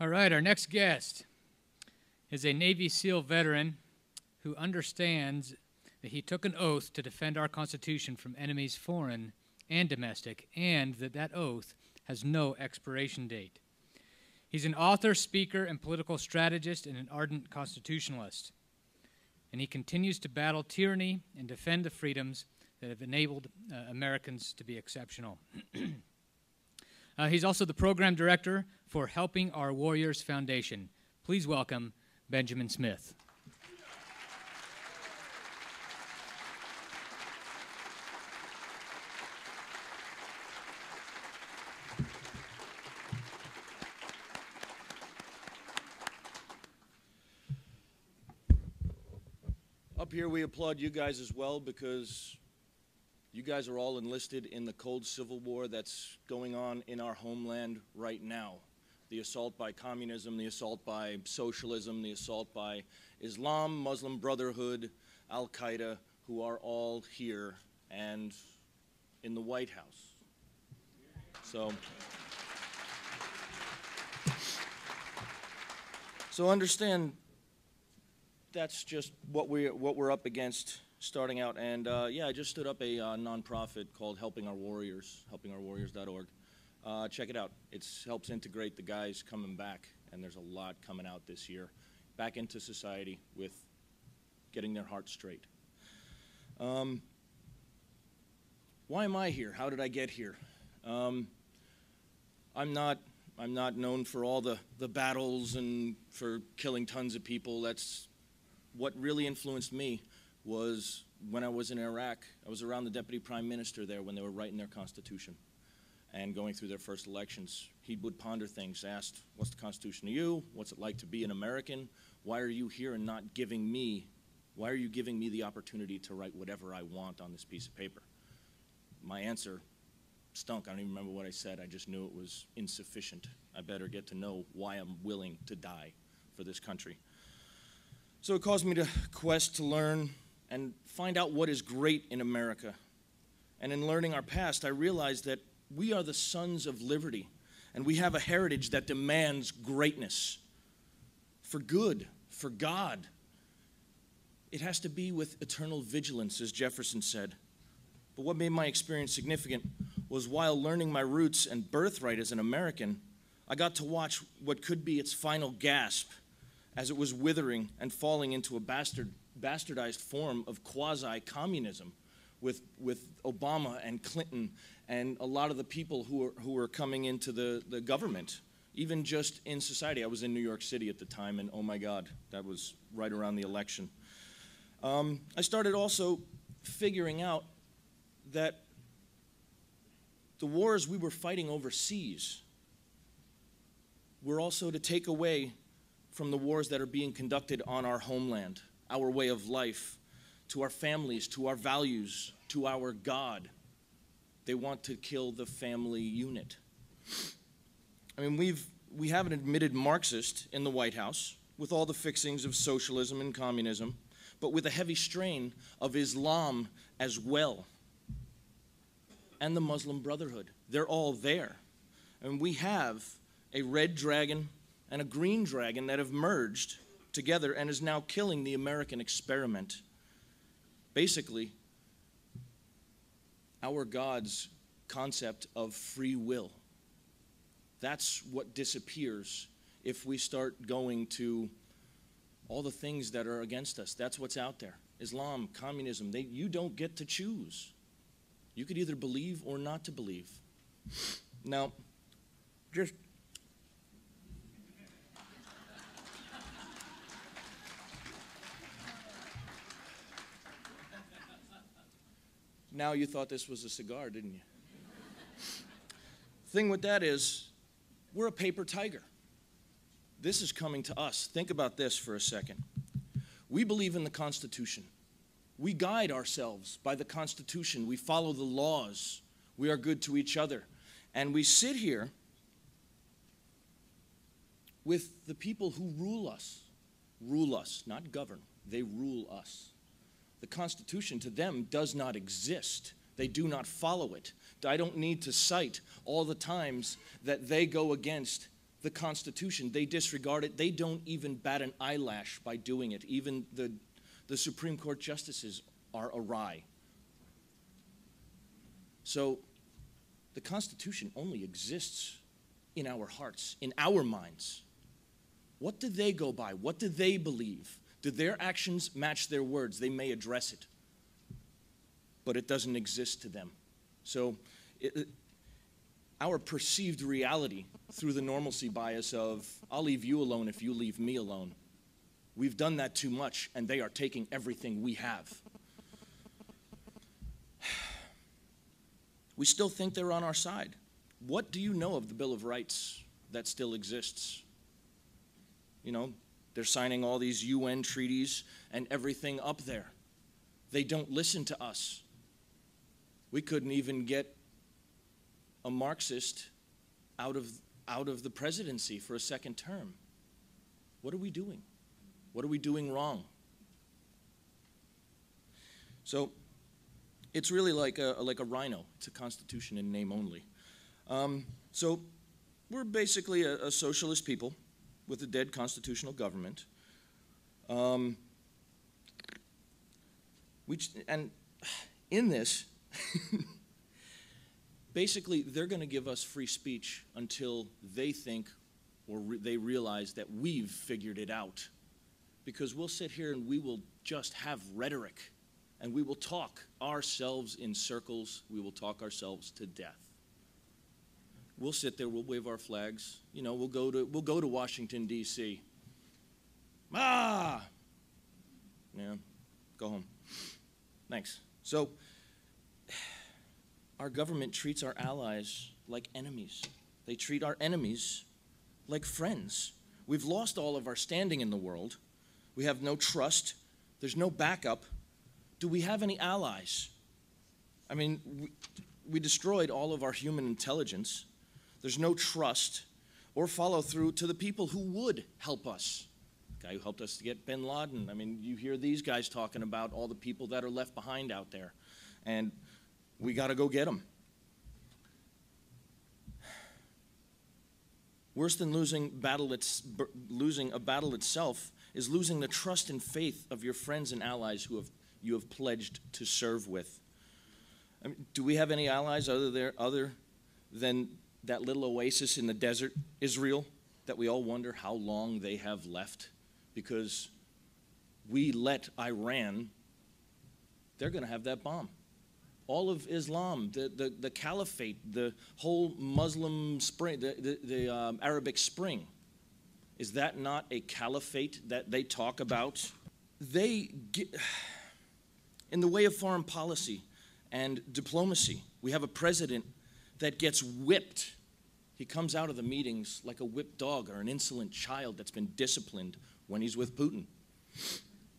All right, our next guest is a Navy SEAL veteran who understands that he took an oath to defend our Constitution from enemies foreign and domestic, and that oath has no expiration date. He's an author, speaker, and political strategist, and an ardent constitutionalist. And he continues to battle tyranny and defend the freedoms that have enabled Americans to be exceptional. He's also the program director for Helping Our Warriors Foundation. Please welcome Benjamin Smith. Up here we applaud you guys as well because you guys are all enlisted in the cold civil war that's going on in our homeland right now. The assault by communism, the assault by socialism, the assault by Islam, Muslim Brotherhood, Al-Qaeda, who are all here and in the White House. So understand that's just what we're up against starting out. And yeah, I just stood up a nonprofit called Helping Our Warriors, helpingourwarriors.org. Check it out. It helps integrate the guys coming back, and there's a lot coming out this year, back into society with getting their hearts straight. Why am I here? How did I get here? I'm not known for all the battles and for killing tons of people. That's what really influenced me was when I was in Iraq. I was around the Deputy Prime Minister there when they were writing their Constitution and going through their first elections. He would ponder things, asked, what's the Constitution to you? What's it like to be an American? Why are you here and not giving me, why are you giving me the opportunity to write whatever I want on this piece of paper? My answer stunk. I don't even remember what I said. I just knew it was insufficient. I better get to know why I'm willing to die for this country. So it caused me to quest to learn and find out what is great in America. And in learning our past, I realized that we are the sons of liberty, and we have a heritage that demands greatness for good, for God. It has to be with eternal vigilance, as Jefferson said. But what made my experience significant was while learning my roots and birthright as an American, I got to watch what could be its final gasp as it was withering and falling into a bastardized form of quasi-communism with Obama and Clinton and a lot of the people who were coming into the government, even just in society. I was in New York City at the time, and oh my God, that was right around the election. I started also figuring out that the wars we were fighting overseas were also to take away from the wars that are being conducted on our homeland, our way of life, to our families, to our values, to our God. They want to kill the family unit. I mean, we have an admitted Marxist in the White House with all the fixings of socialism and communism, but with a heavy strain of Islam as well, and the Muslim Brotherhood. They're all there. And we have a red dragon and a green dragon that have merged together and is now killing the American experiment. Basically, our God's concept of free will. That's what disappears if we start going to all the things that are against us. That's what's out there. Islam, communism, you don't get to choose. You could either believe or not to believe. Now, just now you thought this was a cigar, didn't you? Thing with that is, we're a paper tiger. This is coming to us. Think about this for a second. We believe in the Constitution. We guide ourselves by the Constitution. We follow the laws. We are good to each other. And we sit here with the people who rule us, not govern. They rule us. The Constitution to them does not exist. They do not follow it. I don't need to cite all the times that they go against the Constitution. They disregard it. They don't even bat an eyelash by doing it. Even the Supreme Court justices are awry. So the Constitution only exists in our hearts, in our minds. What do they go by? What do they believe? Do their actions match their words? They may address it, but it doesn't exist to them. So our perceived reality through the normalcy bias of, I'll leave you alone if you leave me alone. We've done that too much, and they are taking everything we have. We still think they're on our side. What do you know of the Bill of Rights that still exists? You know, they're signing all these UN treaties and everything up there. They don't listen to us. We couldn't even get a Marxist out of the presidency for a second term. What are we doing? What are we doing wrong? So it's really like a rhino. It's a constitution in name only. So we're basically a socialist people with a dead constitutional government. And in this, basically, they're going to give us free speech until they think or they realize that we've figured it out. Because we'll sit here and we will just have rhetoric, and we will talk ourselves in circles. We will talk ourselves to death. We'll sit there, we'll wave our flags. You know, we'll go to Washington, D.C. Yeah, go home. Thanks. So our government treats our allies like enemies. They treat our enemies like friends. We've lost all of our standing in the world. We have no trust. There's no backup. Do we have any allies? I mean, we destroyed all of our human intelligence. There's no trust or follow through to the people who would help us. The guy who helped us to get bin Laden. I mean, you hear these guys talking about all the people that are left behind out there. And we got to go get them. Worse than losing a battle itself is losing the trust and faith of your friends and allies who you have pledged to serve with. I mean, do we have any allies other than that little oasis in the desert, Israel, that we all wonder how long they have left? Because we let Iran, they're going to have that bomb. All of Islam, the caliphate, the whole Muslim spring, the Arabic Spring, is that not a caliphate that they talk about? In the way of foreign policy and diplomacy, we have a president that gets whipped. He comes out of the meetings like a whipped dog or an insolent child that's been disciplined when he's with Putin.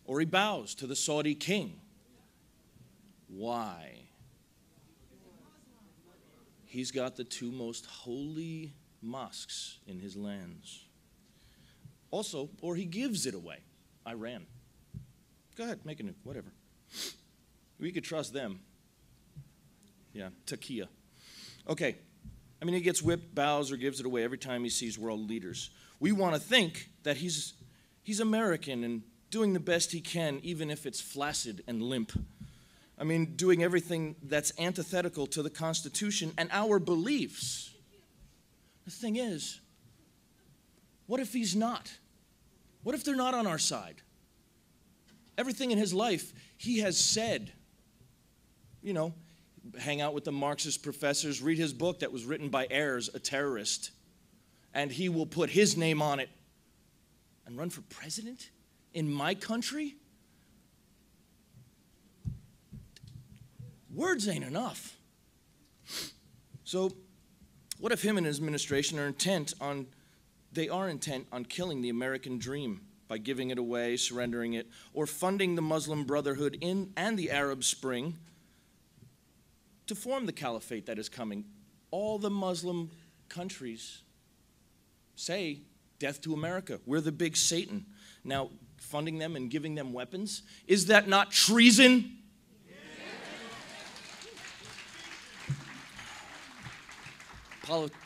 Or he bows to the Saudi king. Why? He's got the two most holy mosques in his lands. Also, or he gives it away. Iran. Go ahead, make a new, whatever. We could trust them. Yeah, Takia. Okay. I mean, he gets whipped, bows, or gives it away every time he sees world leaders. We want to think that he's American and doing the best he can, even if it's flaccid and limp. I mean, doing everything that's antithetical to the Constitution and our beliefs. The thing is, what if he's not? What if they're not on our side? Everything in his life, he has said, you know, hang out with the Marxist professors, read his book that was written by Ayers, a terrorist, and he will put his name on it and run for president in my country? Words ain't enough. So what if him and his administration are intent on killing the American dream by giving it away, surrendering it, or funding the Muslim Brotherhood and the Arab Spring to form the caliphate that is coming? All the Muslim countries say, death to America. We're the big Satan. Now, funding them and giving them weapons, is that not treason?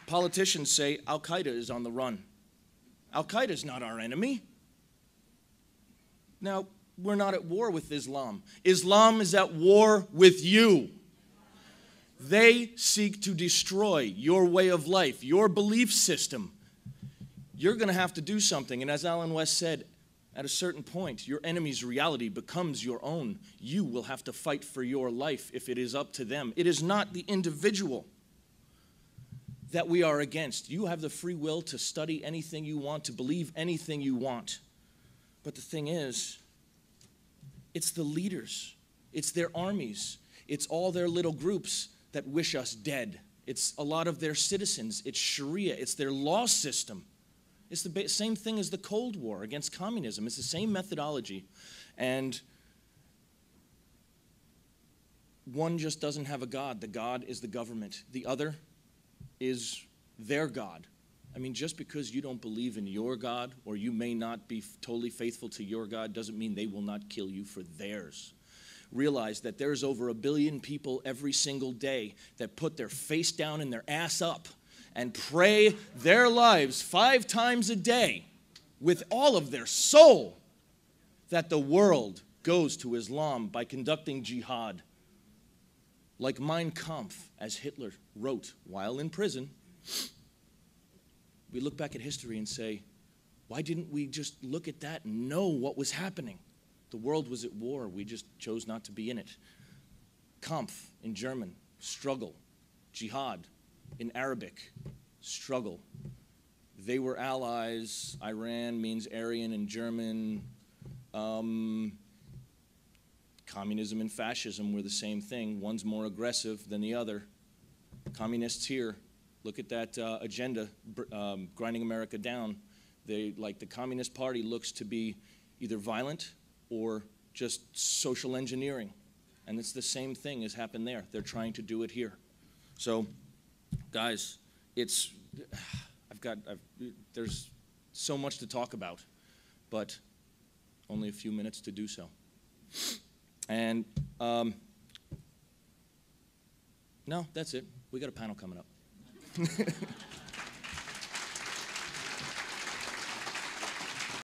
Politicians say Al-Qaeda is on the run. Al-Qaeda is not our enemy. Now, we're not at war with Islam. Islam is at war with you. They seek to destroy your way of life, your belief system. You're going to have to do something. And as Alan West said, at a certain point, your enemy's reality becomes your own. You will have to fight for your life if it is up to them. It is not the individual that we are against. You have the free will to study anything you want, to believe anything you want. But the thing is, it's the leaders. It's their armies. It's all their little groups that wish us dead. It's a lot of their citizens. It's Sharia. It's their law system. It's the same thing as the Cold War against communism. It's the same methodology. And one just doesn't have a God. The God is the government. The other is their God. I mean, just because you don't believe in your God, or you may not be totally faithful to your God, doesn't mean they will not kill you for theirs. Realize that there's over 1 billion people every single day that put their face down and their ass up and pray their lives 5 times a day with all of their soul that the world goes to Islam by conducting jihad. Like Mein Kampf, as Hitler wrote while in prison. We look back at history and say, why didn't we just look at that and know what was happening? The world was at war. We just chose not to be in it. Kampf in German, struggle. Jihad in Arabic, struggle. They were allies. Iran means Aryan in German. Communism and fascism were the same thing. One's more aggressive than the other. Communists here, look at that agenda, grinding America down. The Communist Party looks to be either violent or just social engineering. And it's the same thing has happened there. They're trying to do it here. So, guys, there's so much to talk about, but only a few minutes to do so. And no, that's it. We got a panel coming up.